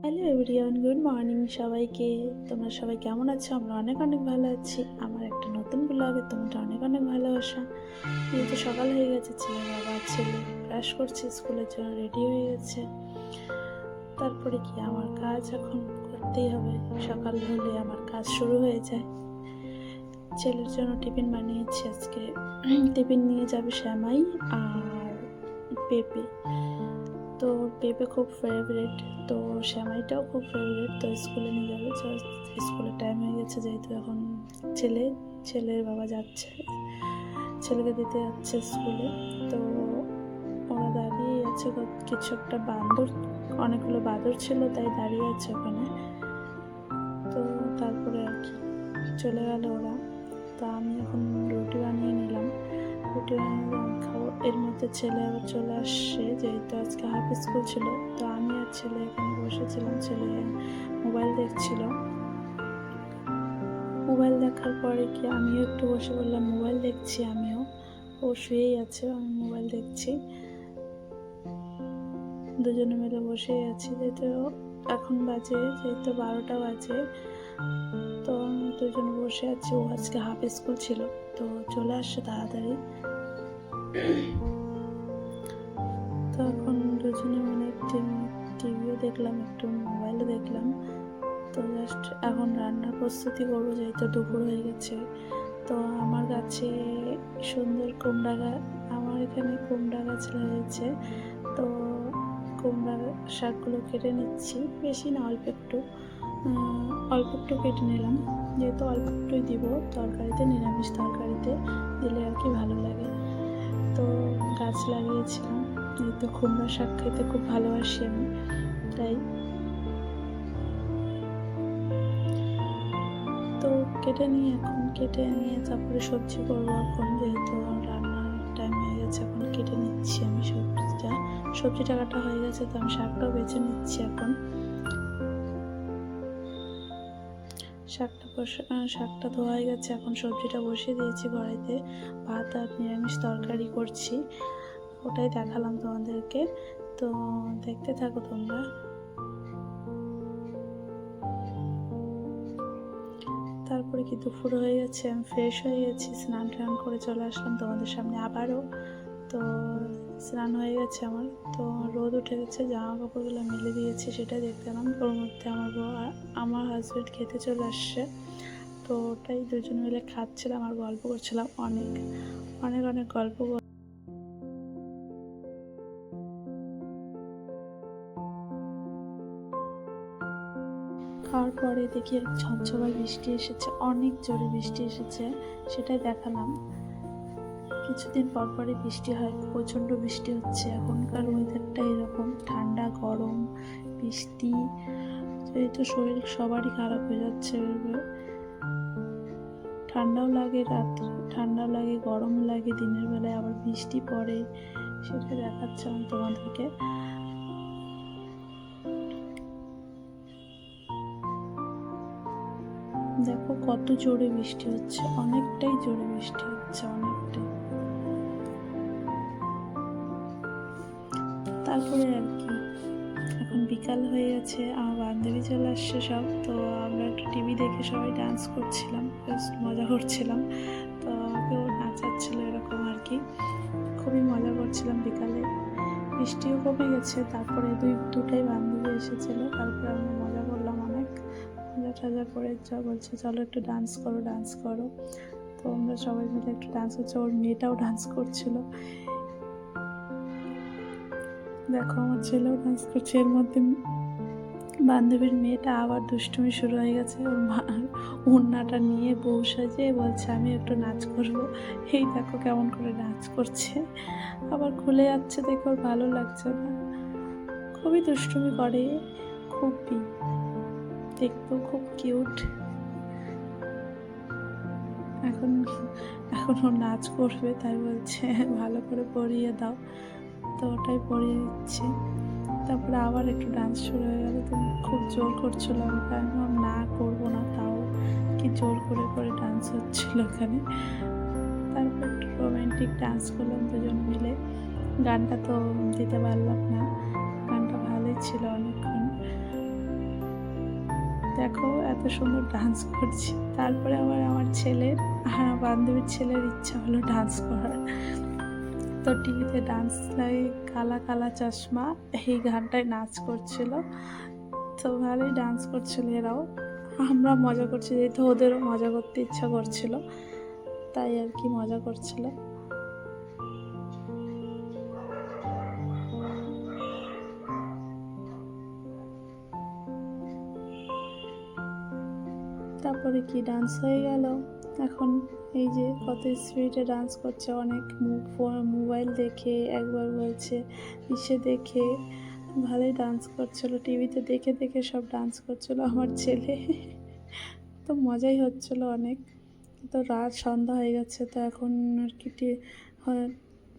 Hello everyone, good morning সবাইকে। তোমরা সবাই কেমন আছো? আমরা অনেক অনেক ভালো আছি। আমার একটা নতুন ব্লগে তোমাদের অনেক অনেক ভালোবাসা। যেহেতু সকাল হয়ে গেছে, ছেলে বাবা ছেলে ব্রাশ করছে, স্কুলের জন্য রেডি হয়ে গেছে। তারপরে কি আমার কাজ এখন করতেই হবে। সকাল হলে আমার কাজ শুরু হয়ে যায়। ছেলের জন্য টিফিন বানিয়েছি আজকে। টিফিন নিয়ে যাবে শ্যামাই আর পেঁপে। তো পেঁপে খুব ফেভারিট, তো শ্যামাইটাও খুব ফেভারিট। তো স্কুলে নিয়ে যাবে, স্কুলের টাইম হয়ে গেছে। যেহেতু এখন ছেলের বাবা যাচ্ছে, ছেলেকে দিতে যাচ্ছে স্কুলে। তো ওরা দাঁড়িয়ে আছে, কিছু একটা বান্দর, অনেকগুলো বাঁদর ছিল তাই দাঁড়িয়ে আছে ওখানে। তো তারপরে আর কি চলে গেল ওরা। তা আমি এখন রুটি বানিয়ে নিলাম, রুটি বানিয়ে আমি খাবো। এর মধ্যে ছেলে আবার চলে আসছে, যেহেতু আজকে হাফ স্কুল ছিল। তো আমি আর ছেলে এখানে বসেছিলাম, ছেলে মোবাইল দেখছিল। মোবাইল দেখার পরে কি আমিও একটু বসে বললাম, মোবাইল দেখছি আমিও। ও শুয়েই আছে, আমি মোবাইল দেখছি, দুজনে মিলে বসেই আছি। যেহেতু এখন বাজে, যেহেতু 12টা বাজে, তো আমি দুজনে বসে আছি। ও আজকে হাফ স্কুল ছিল, তো চলে আসছে তাড়াতাড়ি। তো এখন দুজনে মানে টিভিও দেখলাম, একটু মোবাইলও দেখলাম। তো জাস্ট এখন রান্নার প্রস্তুতি করবো, যেহেতু দুপুর হয়ে গেছে। তো আমার গাছে সুন্দর আমার এখানে কুমড়া গাছ লাগিয়েছে। তো কুমড়া শাকগুলো কেটে নিচ্ছি, বেশি না, অল্প একটু কেটে নিলাম। যেহেতু অল্প একটুই দিব তরকারিতে, নিরামিষ তরকারিতে দিলে আর কি ভালো লাগে। তো গাছ লাগিয়েছিলাম, যেহেতু কুমড়া শাক খেতে খুব ভালোবাসি আমি, তাই। তো কেটে নিয়ে তারপরে সবজি করবো এখন। যেহেতু রান্নার টাইম হয়ে গেছে, এখন কেটে নিচ্ছি আমি সবজিটা কাটা হয়ে গেছে। তো আমি শাকটাও বেছে নিচ্ছি এখন। শাকটা ধোয়া হয়ে গেছে, এখন সবজিটা বসিয়ে দিয়েছি কড়াইতে। ভাত আর নিরামিষ তরকারি করছি, ওটাই দেখালাম তোমাদেরকে। তো দেখতে থাকো তোমরা। তারপরে কি দুপুর হয়ে গেছে, আমি ফ্রেশ হয়ে গেছি, স্নান টান করে চলে আসলাম তোমাদের সামনে আবারও। তো স্নান হয়ে গেছে আমার, তো রোদ উঠে গেছে, জামা কাপড়গুলো মেলে দিয়েছি, সেটাই দেখতে পেলাম। ওর মধ্যে আমার হাজব্যান্ড খেতে চলে আসছে। তো ওটাই দুজন মিলে খাচ্ছিলাম আর গল্প করছিলাম, অনেক অনেক অনেক গল্প। খাওয়ার পরে দেখি ঝমঝমার বৃষ্টি এসেছে, অনেক জোরে বৃষ্টি এসেছে, সেটাই দেখালাম। কিছুদিন পর পরই বৃষ্টি হয়, প্রচণ্ড বৃষ্টি হচ্ছে। এখনকার ওয়েদারটা এরকম, ঠান্ডা গরম বৃষ্টি, যেহেতু শরীর সবারই খারাপ হয়ে যাচ্ছে। ঠান্ডাও লাগে, ঠান্ডাও লাগে, গরম লাগে, দিনের বেলায় আবার বৃষ্টি পড়ে, সেটা দেখাচ্ছি আমি তোমাদেরকে। দেখো কত জোরে বৃষ্টি হচ্ছে, অনেকটাই জোরে বৃষ্টি হচ্ছে, অনেকটাই। তারপরে আর কি এখন বিকাল হয়ে গেছে, আমার বান্ধবী চলে আসছে সব। তো আমরা একটু টিভি দেখে সবাই ডান্স করছিলাম, বেশ মজা করছিলাম। তো আমাকেও নাচাচ্ছিল, এরকম আর কি, খুবই মজা করছিলাম বিকালে। বৃষ্টিও কমে গেছে, তারপরে দুটাই বান্ধবী এসেছিল, তারপরে আমরা মজা করলাম অনেক, মজা টজা করে বলছে চলো একটু ডান্স করো। তো আমরা সবাই মিলে একটু ডান্স করছি, ওর মেয়েটাও ডান্স করছিল। দেখো আমার ছেলেও ডান্স করছে। এর মধ্যে বান্ধবীর মেয়েটা আবার দুষ্টুমি শুরু হয়ে গেছে, ওর ওড়নাটা নিয়ে বউ সাজিয়ে বলছে আমি একটু নাচ করব। এই দেখো কেমন করে নাচ করছে, আবার খুলে যাচ্ছে, দেখে ওর ভালো লাগছে না। খুবই দুষ্টুমি করে, খুবই, দেখতেও খুব কিউট। এখন ও নাচ করবে, তাই বলছে ভালো করে পরিয়ে দাও। তো ওটাই পরিয়ে দিচ্ছি। তারপরে আবার একটু ডান্স শুরু হয়ে গেল। তো খুব জোর করছিল, আমি না করবো না, তাও কি জোর করে ডান্স হচ্ছিল ওখানে। তারপর একটু রোমান্টিক ডান্স করলাম দুজন মিলে। গানটা তো দিতে পারলাম না, গানটা ভালোই ছিল অনেকক্ষণ। দেখো এত সুন্দর ডান্স করছি। তারপরে আবার আমার ছেলের আর বান্ধবীর ছেলের ইচ্ছা হলো ডান্স করার, তো টিভিতে ডান্স লাগে কালা কালা চশমা এই গানটায় নাচ করছিল। তো ভালোই ডান্স করছিল এরাও, আমরা মজা করছি, যেহেতু ওদেরও মজা করতে ইচ্ছা করছিল তাই আর কি মজা করছিল। তারপরে কি ডান্স হয়ে গেল। এখন এই যে কত স্পিডে ডান্স করছে, অনেক মোবাইল দেখে, একবার বলছে ইসে দেখে, ভালোই ডান্স করছিল, টিভিতে দেখে দেখে সব ডান্স করছিল আমার ছেলে। তো মজাই হচ্ছিল অনেক। তো রাত সন্ধ্যা হয়ে গেছে, তো এখন আর কি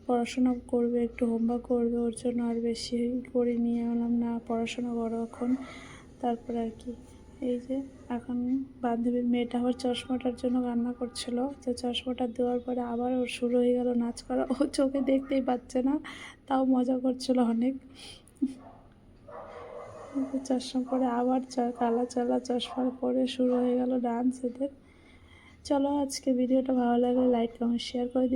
পড়াশোনা করবে, একটু হোমওয়ার্ক করবে, ওর জন্য আর বেশি করে নিয়ে এলাম না, পড়াশোনা করো এখন। তারপরে আর কি এই যে এখন বান্ধবীর মেয়েটা আবার চশমাটার জন্য রান্না করছিল, তো চশমাটা দেওয়ার পরে আবার ওর শুরু হয়ে গেল নাচ করা। ও চোখে দেখতেই পাচ্ছে না, তাও মজা করছিল অনেক। চশমা পরে আবার কালা চালা চশমা পরে শুরু হয়ে গেল ডান্স এদের। চলো আজকে ভিডিওটা ভালো লাগলে লাইক কমেন্ট শেয়ার করে দিও।